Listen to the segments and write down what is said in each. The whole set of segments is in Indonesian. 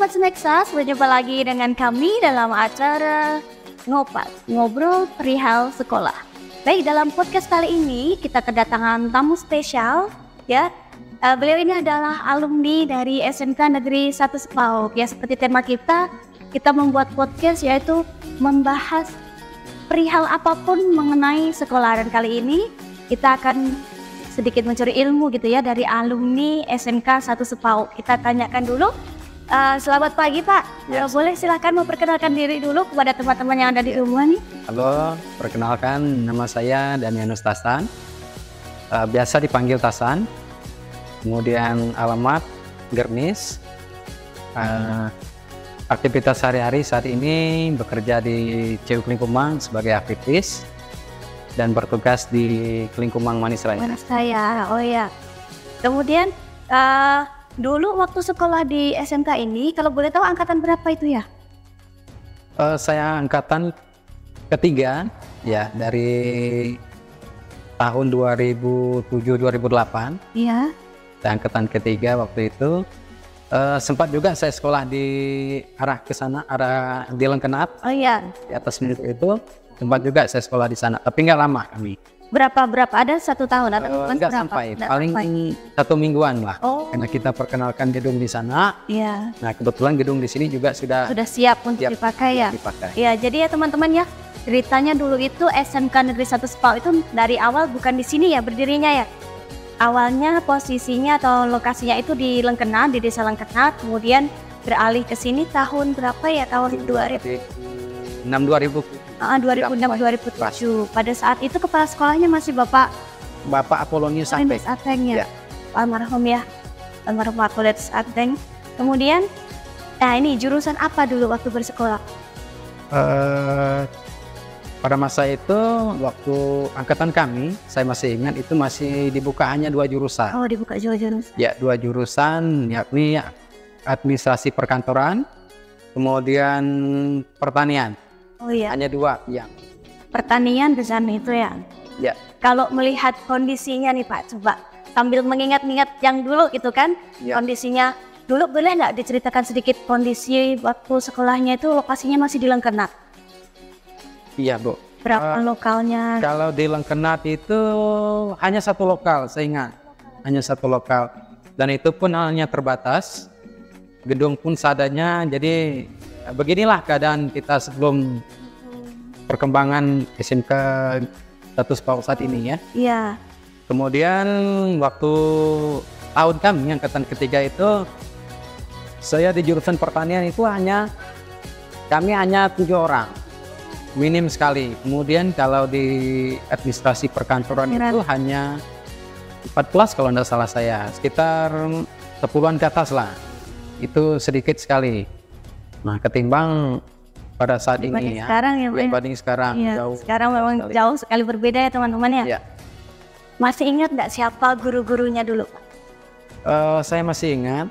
Sobat Seneksa, berjumpa lagi dengan kami dalam acara Ngopas, Ngobrol Perihal Sekolah. Baik, dalam podcast kali ini kita kedatangan tamu spesial ya. Beliau ini adalah alumni dari SMK Negeri 1 Sepauk. Ya, seperti tema kita membuat podcast yaitu membahas perihal apapun mengenai sekolah. Dan kali ini kita akan sedikit mencuri ilmu gitu ya dari alumni SMK 1 Sepauk. Kita tanyakan dulu. Selamat pagi Pak. Yes. Boleh silahkan memperkenalkan diri dulu kepada teman-teman yang ada di rumah nih. Halo, perkenalkan nama saya Danianus Tasan, biasa dipanggil Tasan. Kemudian alamat Germis. Aktivitas sehari-hari saat ini bekerja di CU Kelingkumang sebagai aktivis dan bertugas di Kelingkumang Manis Raya. Manis Raya, oh ya. Kemudian dulu waktu sekolah di SMK ini, kalau boleh tahu angkatan berapa itu ya? Saya angkatan ketiga ya, dari tahun 2007-2008. Iya. Saya angkatan ketiga waktu itu. Sempat juga saya sekolah di arah ke sana, arah di Lengkenat. Oh iya. Di atas itu sempat juga saya sekolah di sana, tapi nggak lama kami. Berapa ada 1 tahun atau Nggak sampai, paling 1 mingguan lah. Oh. Karena kita perkenalkan gedung di sana. Iya. Nah kebetulan gedung di sini juga sudah siap untuk dipakai ya. Iya, jadi ya teman-teman ya, ceritanya dulu itu SMK Negeri 1 Sepauk itu dari awal bukan di sini ya berdirinya ya. Awalnya posisinya atau lokasinya itu di Lengkenat, di Desa Lengkenat, kemudian beralih ke sini tahun berapa ya? Tahun 2006 2007. Pada saat itu kepala sekolahnya masih Bapak Apolonius Ateng ya. Almarhum ya. Almarhum Apolonius Ateng. Kemudian ini jurusan apa dulu waktu bersekolah? Pada masa itu waktu angkatan kami, saya masih ingat itu masih dibuka hanya 2 jurusan. Oh, dibuka 2 jurusan. Ya, 2 jurusan, yakni administrasi perkantoran, kemudian pertanian. Oh iya. Hanya 2 yang. Pertanian dan itu ya. Ya. Kalau melihat kondisinya nih Pak, coba sambil mengingat-ingat yang dulu gitu kan, Ya. Kondisinya dulu, boleh nggak diceritakan sedikit kondisi waktu sekolahnya itu lokasinya masih di Lengkenat? Iya, Bu. Berapa lokalnya? Kalau di Lengkenat itu hanya 1 lokal, saya ingat. Hanya 1 lokal. Dan itu pun hanya terbatas. Gedung pun seadanya, jadi beginilah keadaan kita sebelum perkembangan SMK 1 Sepauk saat ini ya. Iya. Kemudian waktu tahun kami angkatan ketiga itu, saya di jurusan pertanian itu kami hanya 7 orang. Minim sekali. Kemudian kalau di administrasi perkantoran itu hanya 14 kalau tidak salah saya, sekitar 10-an ke atas lah. Itu sedikit sekali. Nah, ketimbang pada saat ini ya. Sekarang ya, dibanding sekarang ya, jauh. Sekarang memang sekali. Jauh sekali berbeda ya teman-teman ya. Ya. Masih ingat nggak siapa guru-gurunya dulu? Saya masih ingat.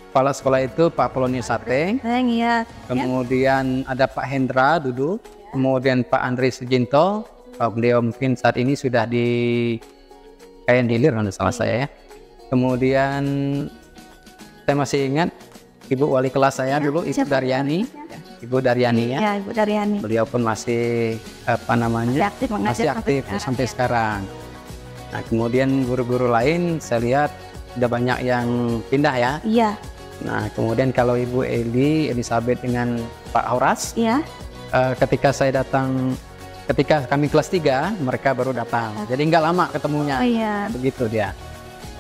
Kepala sekolah itu Pak Apolonius Ateng. Iya. Kemudian ada Pak Hendra duduk. Kemudian Pak Andri Sujinto, beliau mungkin saat ini sudah di KN Hilir kalau salah saya ya. Kemudian saya masih ingat Ibu Wali kelas saya dulu, Ibu Daryani, Ibu Daryani ya. Ya, Ibu Daryani. Beliau pun masih masih aktif sampai sekarang. Nah kemudian guru-guru lain saya lihat udah banyak yang pindah ya. Iya. Nah kemudian kalau Ibu Elizabeth dengan Pak Horas. Iya. Ketika kami kelas 3, mereka baru datang. Jadi nggak lama ketemunya. Oh iya. Begitu dia.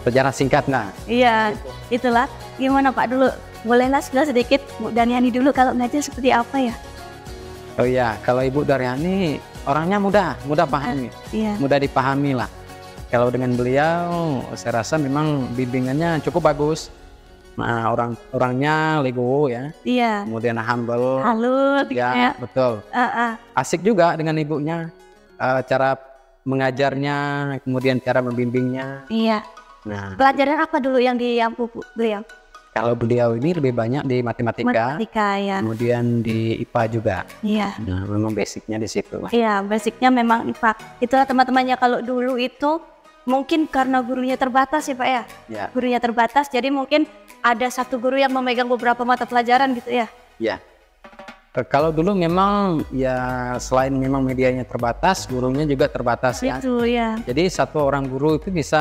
Sejarah singkat nggak? Iya, itulah. Gimana Pak dulu? Bolehlah sedikit Bu Daryani dulu kalau ngajar seperti apa ya? Oh iya, kalau Ibu Daryani orangnya mudah pahami. Iya. Mudah dipahami lah. Kalau dengan beliau, saya rasa memang bimbingannya cukup bagus. Nah, orangnya legowo ya. Iya. Kemudian humble. Halus. Ya, betul. Asik juga dengan ibunya. Cara mengajarnya, kemudian cara membimbingnya. Iya. Nah, pelajaran apa dulu yang diampu beliau? Kalau beliau ini lebih banyak di matematika ya. Kemudian di IPA juga. Iya. Nah, memang basicnya di situ. Iya, basicnya memang IPA. Itulah teman-temannya kalau dulu itu mungkin karena gurunya terbatas ya Pak ya? Ya. Gurunya terbatas, jadi mungkin ada satu guru yang memegang beberapa mata pelajaran gitu ya? Ya. Kalau dulu memang ya selain memang medianya terbatas, gurunya juga terbatas ya. Itu ya. Jadi satu orang guru itu bisa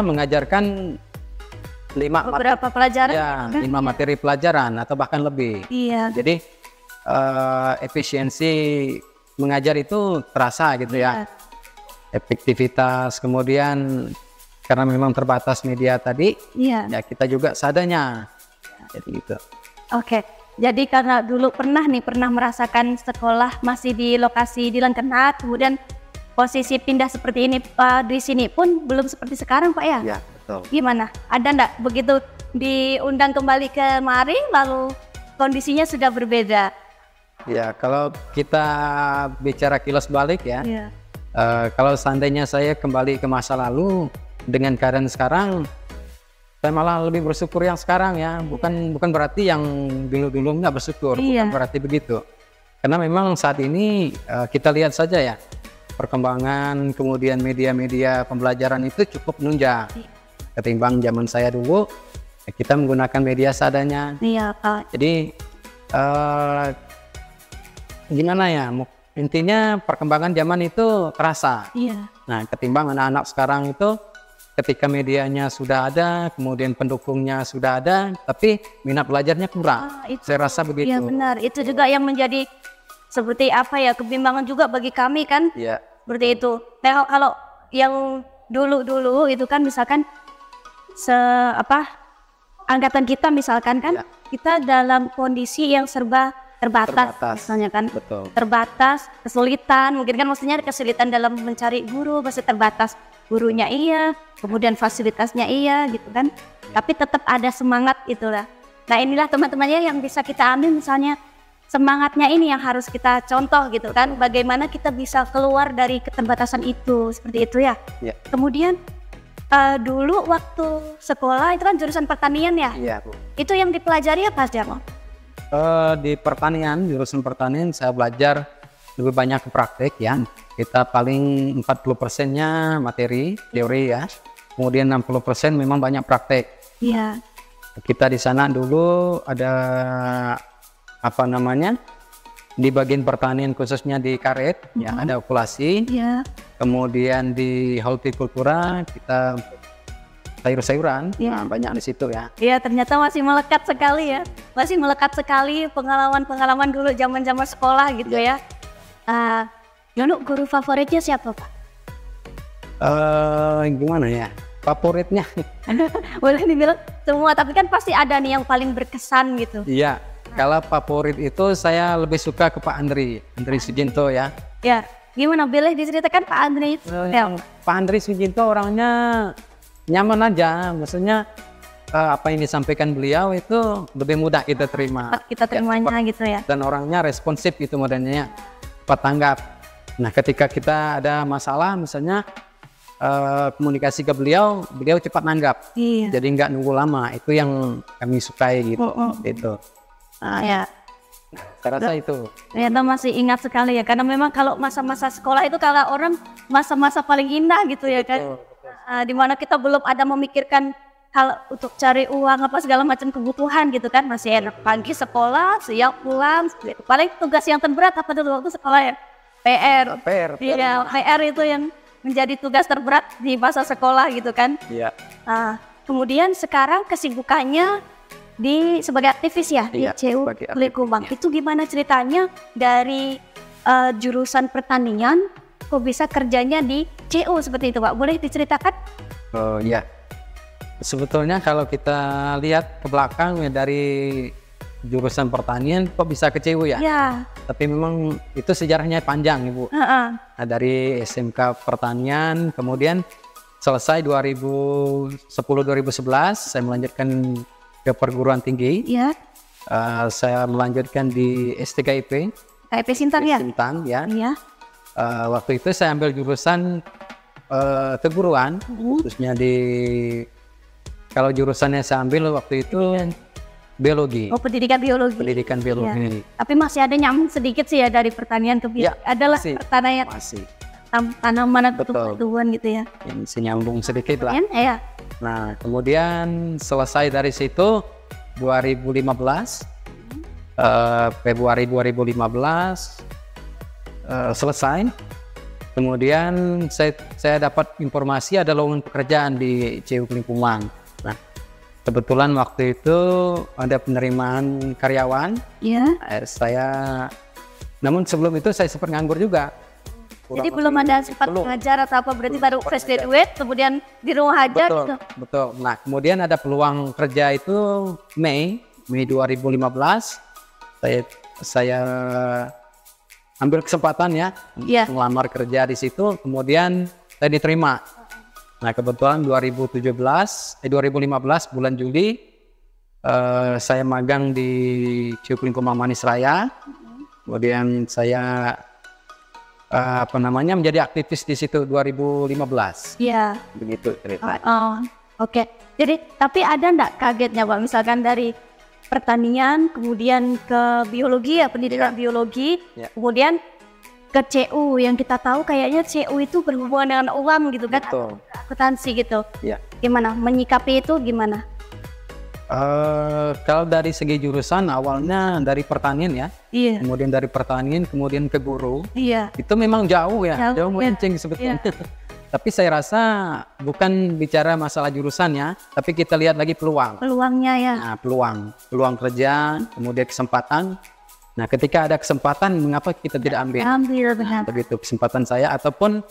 mengajarkan Beberapa pelajaran. ya, 5 materi pelajaran atau bahkan lebih. Iya. Jadi efisiensi mengajar itu terasa gitu ya. Efektivitas, kemudian karena memang terbatas media tadi, Iya. ya kita juga seadanya. Jadi gitu. Oke. Jadi karena dulu pernah merasakan sekolah masih di lokasi di Lengkenat, kemudian posisi pindah seperti ini di sini pun belum seperti sekarang Pak ya? Ya, betul. Gimana? Ada enggak begitu diundang kembali kemari lalu kondisinya sudah berbeda? Ya, kalau kita bicara kilas balik ya, Iya. kalau seandainya saya kembali ke masa lalu dengan keadaan sekarang, saya malah lebih bersyukur yang sekarang ya. Bukan berarti yang dulu-dulu nggak bersyukur, Iya. bukan berarti begitu. Karena memang saat ini kita lihat saja ya, perkembangan kemudian media-media pembelajaran itu cukup menunjang ketimbang zaman saya dulu. Kita menggunakan media seadanya. Iya Pak. Jadi gimana ya, intinya perkembangan zaman itu terasa. Iya. Nah, ketimbang anak-anak sekarang itu ketika medianya sudah ada, kemudian pendukungnya sudah ada, tapi minat belajarnya kurang. Saya rasa begitu. Iya benar. Itu juga yang menjadi seperti apa ya, kebimbangan juga bagi kami kan. Iya. Seperti itu. Nah, kalau yang dulu itu kan misalkan angkatan kita misalkan kan, Ya. kita dalam kondisi yang serba terbatas misalnya kan. Betul. Terbatas, kesulitan, mungkin kan maksudnya kesulitan dalam mencari guru, masih terbatas gurunya iya, kemudian fasilitasnya iya gitu kan. Tapi tetap ada semangat itulah. Nah, inilah teman-temannya yang bisa kita ambil, misalnya semangatnya ini yang harus kita contoh gitu kan. Bagaimana kita bisa keluar dari keterbatasan itu, seperti itu ya. Ya. Kemudian dulu waktu sekolah itu kan jurusan pertanian ya. Iya, Bu. Itu yang dipelajari apa aja, Bang? Di pertanian, jurusan pertanian saya belajar lebih banyak ke praktek ya. Kita paling 40%-nya materi, teori ya. Kemudian 60% memang banyak praktek. Iya. Kita di sana dulu ada di bagian pertanian khususnya di karet ya, ada okulasi. Iya. Kemudian di hortikultura kita sayur-sayuran. Iya. Nah, banyak di situ ya. Iya, ternyata masih melekat sekali ya. Masih melekat sekali pengalaman-pengalaman dulu zaman-zaman sekolah gitu ya. Yono, guru favoritnya siapa, Pak? Gimana ya? Favoritnya? Boleh dibilang semua, tapi kan pasti ada nih yang paling berkesan gitu. Iya. Kalau favorit itu saya lebih suka ke Pak Andri Sujinto ya. Ya, gimana, boleh diceritakan Pak Andri itu? Pak Andri Sujinto orangnya nyaman aja, maksudnya apa yang disampaikan beliau itu lebih mudah kita terima. Kita terimanya gitu ya. Dan orangnya responsif gitu modelnya, cepat tanggap. Nah, ketika kita ada masalah misalnya komunikasi ke beliau cepat nanggap. Iya. Jadi nggak nunggu lama, itu yang kami sukai gitu. Itu. Ya. Saya rasa itu. Ternyata masih ingat sekali ya, karena memang kalau masa-masa sekolah itu kalau orang masa-masa paling indah gitu ya kan. Dimana kita belum ada memikirkan hal untuk cari uang apa segala macam kebutuhan gitu kan, masih enak pagi sekolah, siang pulang gitu. Paling tugas yang terberat apa dulu waktu sekolah ya? PR. Iya, PR itu yang menjadi tugas terberat di masa sekolah gitu kan. Iya. Kemudian sekarang kesibukannya sebagai aktivis ya, di CU Lingkungan. Itu gimana ceritanya dari jurusan pertanian kok bisa kerjanya di CU seperti itu, Pak? Boleh diceritakan? Oh ya, sebetulnya kalau kita lihat ke belakang ya, dari jurusan pertanian kok bisa ke CU ya? Ya. Tapi memang itu sejarahnya panjang, Ibu. Nah, dari SMK pertanian, kemudian selesai 2010-2011 saya melanjutkan ke perguruan tinggi. Iya. Saya melanjutkan di S3IP. KIP Sintang ya? Sintang ya. Iya. Waktu itu saya ambil jurusan keguruan, khususnya kalau jurusannya saya ambil waktu itu biologi. Oh, pendidikan biologi. Pendidikan biologi. Ya. Tapi masih ada nyambung sedikit sih ya dari pertanian ke biologi. Ya, adalah masih, pertanian. Masih. tanaman atau Betul. tumbuhan gitu ya. Yang senyambung sedikit lah. Ya. Nah, kemudian selesai dari situ 2015, Februari 2015 selesai. Kemudian saya dapat informasi ada lowongan pekerjaan di CU Lingkungan. Nah, kebetulan waktu itu ada penerimaan karyawan. Iya. Namun sebelum itu saya sempat nganggur juga. Jadi belum ada sempat mengajar atau apa, berarti baru fresh graduate, kemudian di rumah aja Betul, gitu. betul. Nah, kemudian ada peluang kerja itu Mei 2015. Saya ambil kesempatan ya, Iya. melamar kerja di situ. Kemudian saya diterima. Nah, kebetulan 2015 bulan Juli saya magang di Ciuklingko Manis Raya. Kemudian saya menjadi aktivis di situ 2015. Iya. Begitu cerita. Oke. Jadi tapi ada enggak kagetnya Pak, misalkan dari pertanian kemudian ke biologi ya, pendidikan biologi, kemudian ke CU yang kita tahu kayaknya CU itu berhubungan dengan uang gitu kan, Betul. akuntansi gitu. Ya. Gimana menyikapi itu gimana? Kalau dari segi jurusan awalnya dari pertanian ya, Iya. kemudian dari pertanian kemudian ke guru, Iya. itu memang jauh ya, jauh Jauh, ya. melenceng sebetulnya. Tapi saya rasa bukan bicara masalah jurusannya, tapi kita lihat lagi peluang. Peluangnya ya. Nah, peluang kerja, kemudian kesempatan. Nah, ketika ada kesempatan, mengapa kita tidak ambil? Ambil benar. Begitu kesempatan saya, ataupun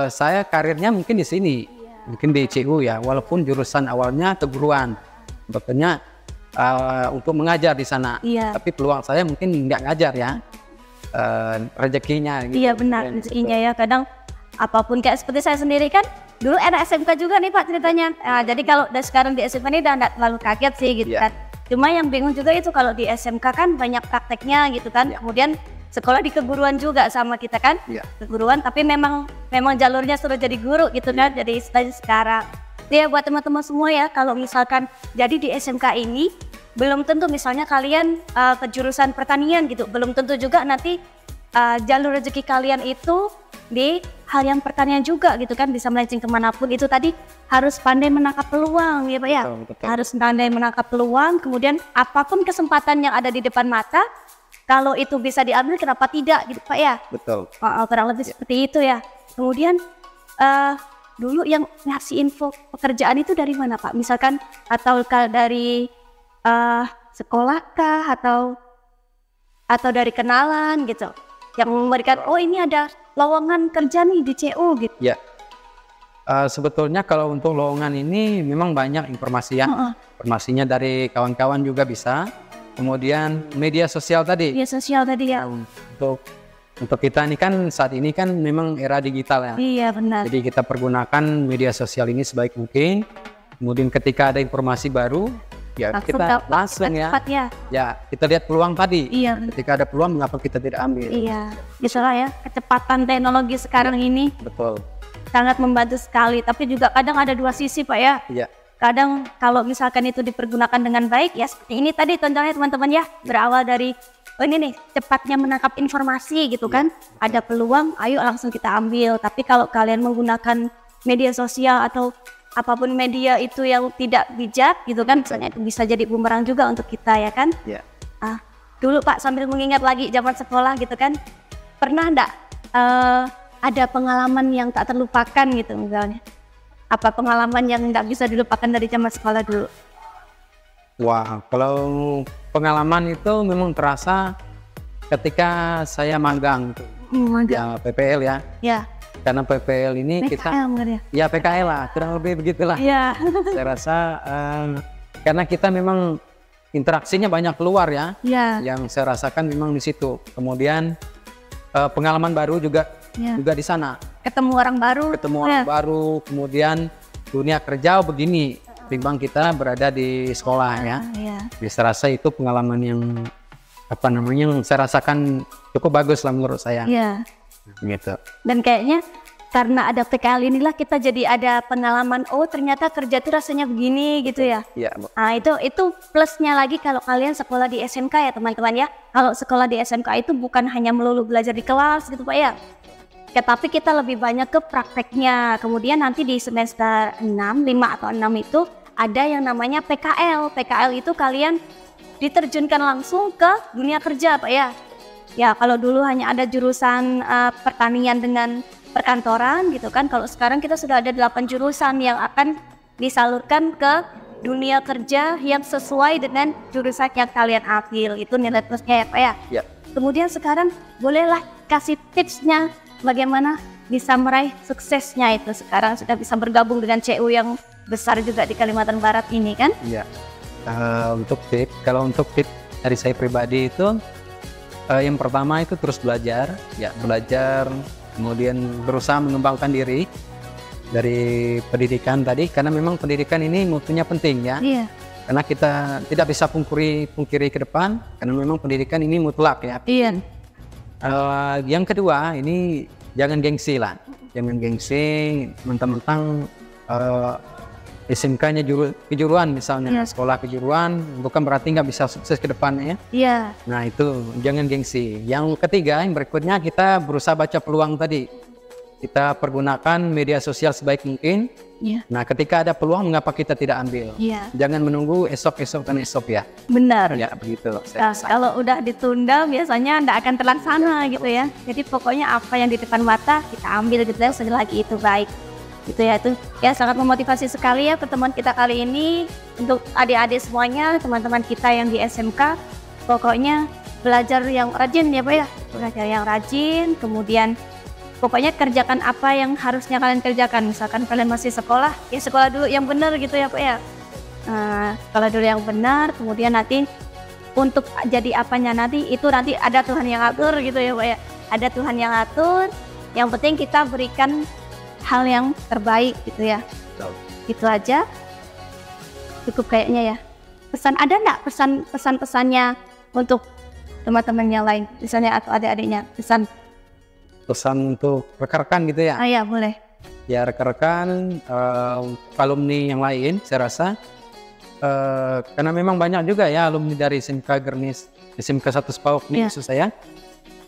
saya karirnya mungkin di sini, mungkin di CU ya, walaupun jurusan awalnya keguruan, sebetulnya untuk mengajar di sana. Iya. Tapi peluang saya mungkin nggak ngajar ya, rezekinya. Gitu. Iya benar, rezekinya ya. Kadang apapun kayak seperti saya sendiri kan, dulu anak SMK juga nih Pak ceritanya. Nah, jadi kalau udah sekarang di SMK ini udah nggak terlalu kaget sih gitu kan. Cuma yang bingung juga itu kalau di SMK kan banyak prakteknya gitu kan. Kemudian sekolah di keguruan juga sama kita kan, keguruan. Tapi memang jalurnya sudah jadi guru gitu kan. Jadi istilahnya sekarang. Ya buat teman-teman semua ya, kalau misalkan jadi di SMK ini belum tentu misalnya kalian ke jurusan pertanian gitu, belum tentu juga nanti jalur rezeki kalian itu di hal yang pertanian juga gitu kan, bisa melenceng kemanapun. Itu tadi harus pandai menangkap peluang ya Pak ya. Betul. Harus pandai menangkap peluang, kemudian apapun kesempatan yang ada di depan mata, kalau itu bisa diambil kenapa tidak gitu Pak ya. Betul. Kurang lebih seperti itu ya. Kemudian dulu yang ngasih info pekerjaan itu dari mana Pak? Misalkan atau dari sekolah kah atau dari kenalan gitu? Yang memberikan, oh ini ada lowongan kerja nih di CU gitu. Ya, sebetulnya kalau untuk lowongan ini memang banyak informasi ya. Informasinya dari kawan-kawan juga bisa. Kemudian media sosial tadi. Media sosial tadi ya. Untuk kita ini kan saat ini kan memang era digital ya. Iya benar. Jadi kita pergunakan media sosial ini sebaik mungkin. Kemudian ketika ada informasi baru, ya kita langsung ya. Ya kita lihat peluang tadi. Iya. Ketika ada peluang, mengapa kita tidak ambil? Iya. Itulah ya kecepatan teknologi sekarang ini. Betul. Sangat membantu sekali. Tapi juga kadang ada dua sisi Pak ya. Iya. Kadang kalau misalkan itu dipergunakan dengan baik ya seperti ini tadi contohnya teman-teman ya, berawal dari ini nih cepatnya menangkap informasi gitu kan, ada peluang ayo langsung kita ambil. Tapi kalau kalian menggunakan media sosial atau apapun media itu yang tidak bijak gitu kan, misalnya itu bisa jadi bumerang juga untuk kita ya kan. Dulu Pak sambil mengingat lagi zaman sekolah gitu kan, pernah enggak ada pengalaman yang tak terlupakan gitu misalnya? Apa pengalaman yang nggak bisa dilupakan dari zaman sekolah dulu? Wah, kalau pengalaman itu memang terasa ketika saya magang ya PPL ya. Ya. Karena PPL ini PKL, ya PKL lah, kurang lebih begitulah. Ya. Saya rasa karena kita memang interaksinya banyak keluar ya. Yang saya rasakan memang di situ. Kemudian pengalaman baru juga di sana. Ketemu orang baru, kemudian dunia kerja begini, timbang kita berada di sekolah ya. Bisa rasa itu pengalaman yang saya rasakan cukup bagus lah menurut saya. Gitu. Dan kayaknya karena ada PKL inilah kita jadi ada pengalaman, oh ternyata kerja tuh rasanya begini gitu ya. Nah itu plusnya lagi kalau kalian sekolah di SMK ya teman-teman ya. Kalau sekolah di SMK itu bukan hanya melulu belajar di kelas gitu Pak ya. Tapi kita lebih banyak ke prakteknya. Kemudian nanti di semester 6, 5 atau 6 itu ada yang namanya PKL. PKL itu kalian diterjunkan langsung ke dunia kerja Pak ya. Ya kalau dulu hanya ada jurusan pertanian dengan perkantoran gitu kan. Kalau sekarang kita sudah ada 8 jurusan yang akan disalurkan ke dunia kerja yang sesuai dengan jurusan yang kalian ambil. Itu nilai plusnya ya Pak ya. Ya. Kemudian sekarang bolehlah kasih tipsnya bagaimana bisa meraih suksesnya itu. Sekarang sudah bisa bergabung dengan CU yang besar juga di Kalimantan Barat ini kan. Iya. Kalau untuk tips dari saya pribadi itu yang pertama itu terus belajar, kemudian berusaha mengembangkan diri dari pendidikan tadi, karena memang pendidikan ini mutunya penting ya. Iya. Karena kita tidak bisa pungkiri ke depan, karena memang pendidikan ini mutlak ya. Iya. Yang kedua ini jangan gengsi lah, mentang-mentang SMK-nya kejuruan misalnya, sekolah kejuruan bukan berarti nggak bisa sukses ke depannya ya. Iya. Nah itu jangan gengsi. Yang ketiga, yang berikutnya kita berusaha baca peluang tadi. Kita pergunakan media sosial sebaik mungkin. Iya. Nah ketika ada peluang, mengapa kita tidak ambil? Iya. Jangan menunggu esok ya. Benar. Ya begitu. Nah, kalau udah ditunda biasanya tidak akan terlaksana gitu ya. Jadi pokoknya apa yang di depan mata kita ambil gitu ya, selagi itu baik. Gitu ya, itu ya sangat memotivasi sekali ya pertemuan kita kali ini untuk adik-adik semuanya, teman-teman kita yang di SMK. Pokoknya belajar yang rajin ya Pak ya. Belajar yang rajin, kemudian pokoknya kerjakan apa yang harusnya kalian kerjakan. Misalkan kalian masih sekolah, ya sekolah dulu yang benar gitu ya Pak ya. Sekolah dulu yang benar, kemudian nanti untuk jadi apanya nanti itu nanti ada Tuhan yang atur gitu ya Pak ya. Ada Tuhan yang atur, yang penting kita berikan hal yang terbaik gitu ya. Gitu aja. Cukup kayaknya ya. Ada enggak pesan-pesannya untuk teman-teman yang lain, misalnya atau adik-adiknya, pesan untuk rekan-rekan gitu ya? Iya boleh. Ya rekan-rekan, alumni yang lain, saya rasa karena memang banyak juga ya alumni dari SMK Gernis, SMK 1 Sepauk ini maksud saya,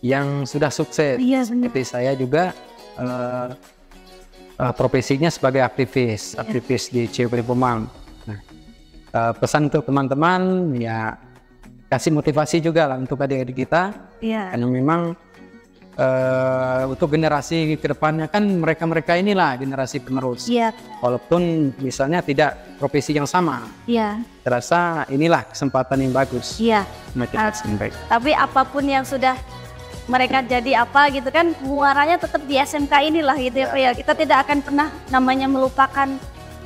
yang sudah sukses. Iya, seperti saya juga profesinya sebagai aktivis di CU Pelipomang. Nah, pesan untuk teman-teman ya kasih motivasi juga lah untuk adik-adik kita. Iya. Karena memang untuk generasi kedepannya kan mereka inilah generasi penerus. Iya. Walaupun misalnya tidak profesi yang sama. Iya. Terasa inilah kesempatan yang bagus. Iya. Motivasi yang baik. Tapi apapun yang sudah mereka jadi apa gitu kan, muaranya tetap di SMK inilah gitu ya Pak ya. Kita tidak akan pernah namanya melupakan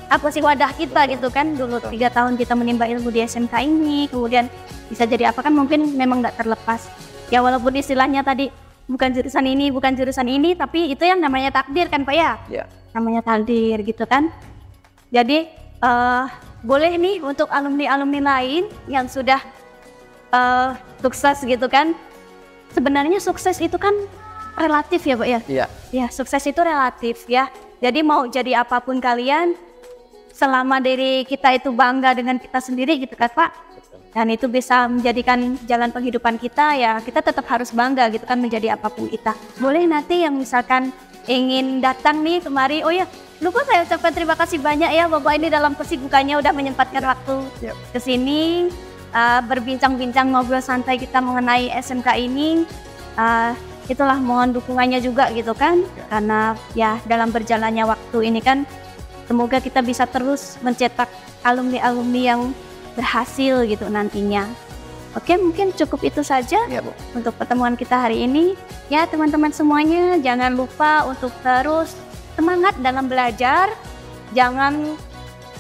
apa sih wadah kita gitu kan. Dulu 3 tahun kita menimba ilmu di SMK ini, kemudian bisa jadi apa kan mungkin memang nggak terlepas. Ya walaupun istilahnya tadi bukan jurusan ini, tapi itu yang namanya takdir kan Pak ya. Ya. Namanya takdir gitu kan. Jadi boleh nih untuk alumni-alumni lain yang sudah sukses gitu kan. Sebenarnya sukses itu kan relatif ya Pak ya? Iya. Ya sukses itu relatif ya. Jadi mau jadi apapun kalian, selama diri kita itu bangga dengan kita sendiri gitu kan Pak. Dan itu bisa menjadikan jalan penghidupan kita ya, kita tetap harus bangga gitu kan menjadi apapun kita. Boleh nanti yang misalkan ingin datang nih kemari, oh ya lupa saya ucapkan terima kasih banyak ya Bapak ini dalam kesibukannya udah menyempatkan waktu ke sini. Berbincang-bincang ngobrol santai kita mengenai SMK ini, itulah mohon dukungannya juga gitu kan, karena ya dalam berjalannya waktu ini kan semoga kita bisa terus mencetak alumni-alumni yang berhasil gitu nantinya. Oke, mungkin cukup itu saja untuk pertemuan kita hari ini ya teman-teman semuanya. Jangan lupa untuk terus semangat dalam belajar, jangan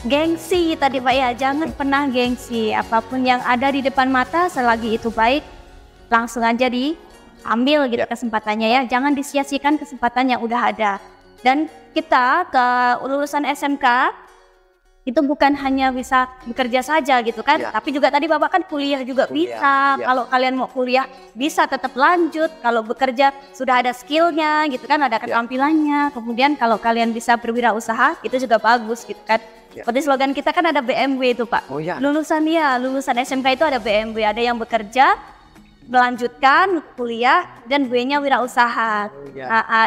gengsi tadi Pak ya, jangan pernah gengsi. Apapun yang ada di depan mata selagi itu baik, langsung aja diambil gitu kesempatannya ya. Jangan disia-siakan kesempatan yang udah ada. Dan kita ke lulusan SMK itu bukan hanya bisa bekerja saja gitu kan, tapi juga tadi Bapak kan kuliah juga bisa. Kalau kalian mau kuliah bisa tetap lanjut, kalau bekerja sudah ada skillnya gitu kan, ada keterampilannya. Kemudian kalau kalian bisa berwirausaha itu juga bagus gitu kan. Seperti slogan kita kan ada BMW itu Pak. Lulusan SMK itu ada BMW, ada yang bekerja, melanjutkan kuliah, dan B-nya wirausaha.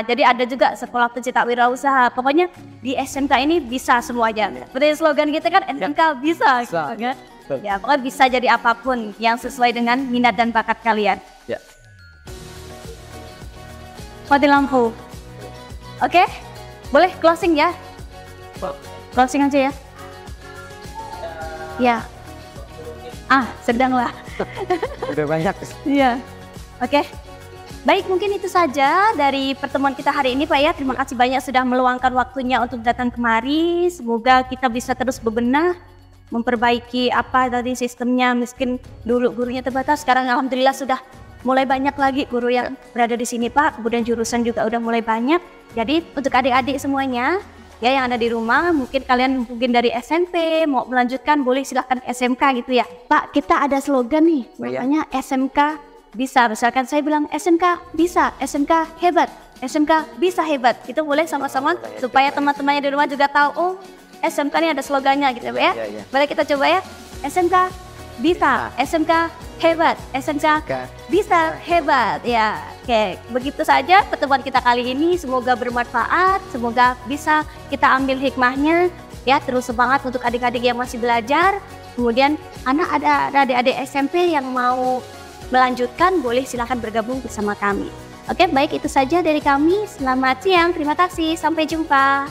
Jadi ada juga sekolah pencetak wirausaha. Pokoknya di SMK ini bisa semuanya. Seperti slogan kita kan, SMK bisa. Gitu, kan? Ya, pokoknya bisa jadi apapun yang sesuai dengan minat dan bakat kalian. Ya. Mati lampu. Oke, boleh closing ya? Closing aja ya. Ya. Sedang lah. Udah banyak. Iya. Oke. Baik, mungkin itu saja dari pertemuan kita hari ini, Pak ya. Terima kasih banyak sudah meluangkan waktunya untuk datang kemari. Semoga kita bisa terus bebenah, memperbaiki apa tadi sistemnya. Mungkin dulu gurunya terbatas, sekarang alhamdulillah sudah mulai banyak lagi guru yang berada di sini, Pak. Kemudian jurusan juga udah mulai banyak. Jadi untuk adik-adik semuanya ya yang ada di rumah, mungkin kalian dari SMP mau melanjutkan, boleh silahkan SMK gitu ya. Pak, kita ada slogan nih, makanya SMK bisa. Misalkan saya bilang SMK bisa, SMK hebat, SMK bisa hebat. Itu boleh sama-sama supaya teman-temannya di rumah juga tahu, oh SMK ini ada slogannya gitu ya. Boleh kita coba ya, SMK bisa, SMK hebat, SMK bisa hebat ya. Oke, begitu saja pertemuan kita kali ini. Semoga bermanfaat, semoga bisa kita ambil hikmahnya ya. Terus semangat untuk adik-adik yang masih belajar. Kemudian ada adik-adik SMP yang mau melanjutkan, boleh silahkan bergabung bersama kami. Oke, baik, itu saja dari kami. Selamat siang, terima kasih, sampai jumpa.